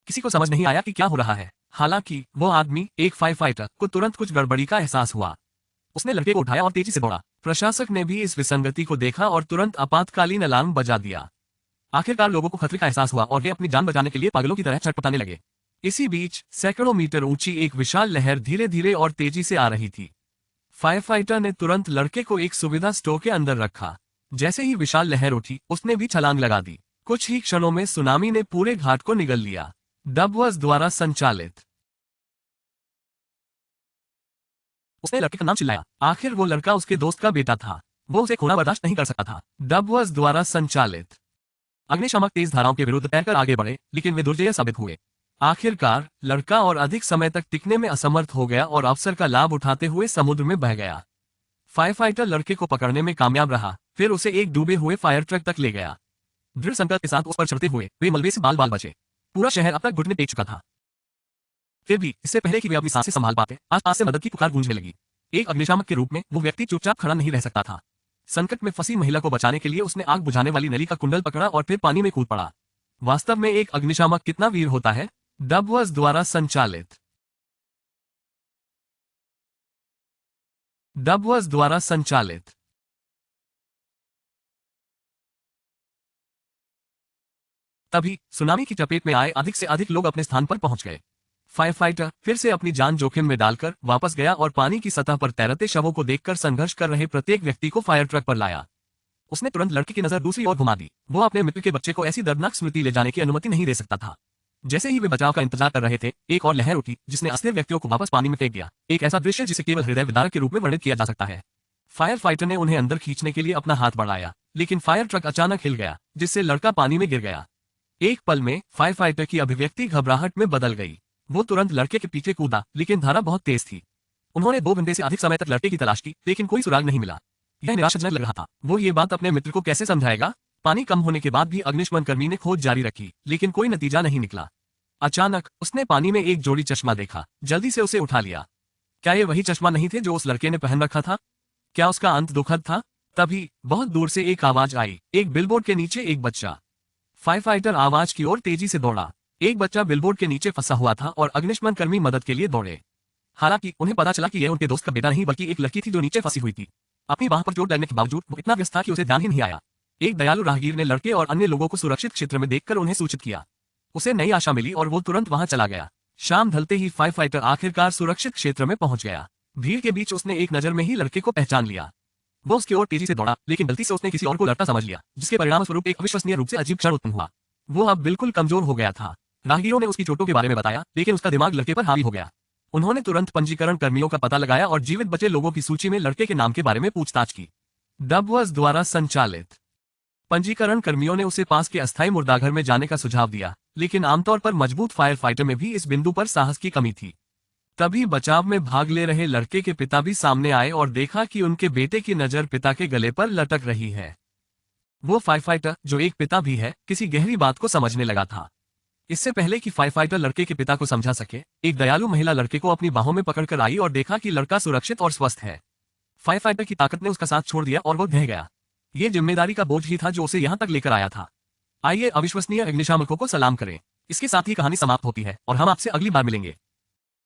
किसी को समझ नहीं आया कि क्या हो रहा है। हालांकि वो आदमी, एक फायर फाइटर, को तुरंत कुछ गड़बड़ी का एहसास हुआ। उसने लड़के को उठाया और तेजी से दौड़ा। प्रशासक ने भी इस विसंगति को देखा और तुरंत आपातकालीन अलार्म बजा दिया। आखिरकार लोगों को खतरे का एहसास हुआ और वे अपनी जान बचाने के लिए पागलों की तरह छटपटाने लगे। इसी बीच सैकड़ों मीटर ऊंची एक विशाल लहर धीरे धीरे और तेजी से आ रही थी। फायर फाइटर ने तुरंत लड़के को एक सुविधा स्टोर के अंदर रखा। जैसे ही विशाल लहर उठी, उसने भी छलांग लगा दी। कुछ ही क्षणों में सुनामी ने पूरे घाट को निगल लिया। डबवर्स द्वारा संचालित। उसने लड़के का नाम चिल्लाया। आखिर वो लड़का उसके दोस्त का बेटा था। वो उसे खोना बर्दाश्त नहीं कर सकता था। डबवर्स द्वारा संचालित। अग्निशामक तेज धाराओं के विरुद्ध तैरकर आगे बढ़े, लेकिन वे दुर्जय साबित हुए। आखिरकार लड़का और अधिक समय तक टिकने में असमर्थ हो गया और अवसर का लाभ उठाते हुए समुद्र में बह गया। फायर फाइटर लड़के को पकड़ने में कामयाब रहा, फिर उसे एक डूबे हुए फायर ट्रक तक ले गया। दृढ़ संकल्प के साथ उस पर चढ़ते हुए वे मलबे से बाल बाल बचे। पूरा शहर अब तक घुटने टेक चुका था। फिर भी इससे पहले कि वे अपनी सांसें संभाल पाते, आसपास से मदद की पुकार गूंजने लगी। एक अग्निशामक के रूप में वो व्यक्ति चुपचाप खड़ा नहीं रह सकता था। संकट में फंसी महिला को बचाने के लिए उसने आग बुझाने वाली नली का कुंडल पकड़ा और फिर पानी में कूद पड़ा। वास्तव में एक अग्निशामक कितना वीर होता है। डबवर्स द्वारा संचालित। डबवर्स द्वारा संचालित। तभी सुनामी की चपेट में आए अधिक से अधिक लोग अपने स्थान पर पहुंच गए। फायर फाइटर फिर से अपनी जान जोखिम में डालकर वापस गया और पानी की सतह पर तैरते शवों को देखकर संघर्ष कर रहे प्रत्येक व्यक्ति को फायर ट्रक पर लाया। उसने तुरंत लड़के की नजर दूसरी ओर घुमा दी। वो अपने मित्र के बच्चे को ऐसी दर्दनाक स्मृति ले जाने की अनुमति नहीं दे सकता था। जैसे ही वे बचाव का इंतजार कर रहे थे, एक और लहर उठी जिसने अस्थिर व्यक्तियों को वापस पानी में फेंक दिया। एक ऐसा दृश्य जिसे केवल हृदय विदारक के रूप में वर्णित किया जा सकता है। फायर फाइटर ने उन्हें अंदर खींचने के लिए अपना हाथ बढ़ाया, लेकिन फायर ट्रक अचानक हिल गया, जिससे लड़का पानी में गिर गया। एक पल में फायर फाइटर की अभिव्यक्ति घबराहट में बदल गई। वो तुरंत लड़के के पीछे कूदा, लेकिन धारा बहुत तेज थी। उन्होंने 2 घंटे से अधिक समय तक लड़के की तलाश की, लेकिन कोई सुराग नहीं मिला। यह निराशाजनक लग रहा था। वो ये बात अपने मित्र को कैसे समझाएगा। पानी कम होने के बाद भी अग्निशमन कर्मी ने खोज जारी रखी, लेकिन कोई नतीजा नहीं निकला। अचानक उसने पानी में एक जोड़ी चश्मा देखा। जल्दी से उसे उठा लिया। क्या ये वही चश्मा नहीं थे जो उस लड़के ने पहन रखा था? क्या उसका अंत दुखद था? तभी बहुत दूर से एक आवाज आई। एक बिलबोर्ड के नीचे एक बच्चा। फायर फाइटर आवाज की ओर तेजी से दौड़ा। एक बच्चा बिलबोर्ड के नीचे फंसा हुआ था और अग्निशमन कर्मी मदद के लिए दौड़े। हालांकि उन्हें पता चला कि यह उनके दोस्त का बेटा नहीं बल्कि एक लड़की थी जो नीचे फंसी हुई थी। अपनी बाह पर चोट लगने के बावजूद वो इतना व्यस्त था कि उसे ध्यान ही नहीं आया। एक दयालु राहगीर ने लड़के और अन्य लोगों को सुरक्षित क्षेत्र में देखकर उन्हें सूचित किया। उसे नई आशा मिली और वो तुरंत वहां चला गया। शाम ढलते ही फायर फाइटर आखिरकार सुरक्षित क्षेत्र में पहुंच गया। भीड़ के बीच उसने एक नजर में ही लड़के को पहचान लिया। वो उसकी ओर तेजी से दौड़ा, लेकिन गलती से उसने किसी और को लड़का समझ लिया, जिसके परिणामस्वरूप एक अविश्वसनीय रूप से अजीब क्षण उत्पन्न हुआ। वो अब बिल्कुल कमजोर हो गया था। राहगीरों ने उसकी चोटों के बारे में बताया, लेकिन उसका दिमाग लड़के पर हावी हो गया। उन्होंने तुरंत पंजीकरण कर्मियों का पता लगाया और जीवित बचे लोगों की सूची में लड़के के नाम के बारे में पूछताछ की। डबवर्स द्वारा संचालित। पंजीकरण कर्मियों ने उसे पास के अस्थायी मुर्दाघर में जाने का सुझाव दिया, लेकिन आमतौर पर मजबूत फायर फाइटर में भी इस बिंदु पर साहस की कमी थी। तभी बचाव में भाग ले रहे लड़के के पिता भी सामने आए और देखा कि उनके बेटे की नजर पिता के गले पर लटक रही है। वो फायर फाइटर, जो एक पिता भी है, किसी गहरी बात को समझने लगा था। इससे पहले कि फायर फाइटर लड़के के पिता को समझा सके, एक दयालु महिला लड़के को अपनी बाहों में पकड़कर आई और देखा कि लड़का सुरक्षित और स्वस्थ है। फायर फाइटर की ताकत ने उसका साथ छोड़ दिया और वो ढह गया। ये जिम्मेदारी का बोझ ही था जो उसे यहाँ तक लेकर आया था। आइए अविश्वसनीय अग्निशामकों को सलाम करें। इसके साथ ही कहानी समाप्त होती है और हम आपसे अगली बार मिलेंगे।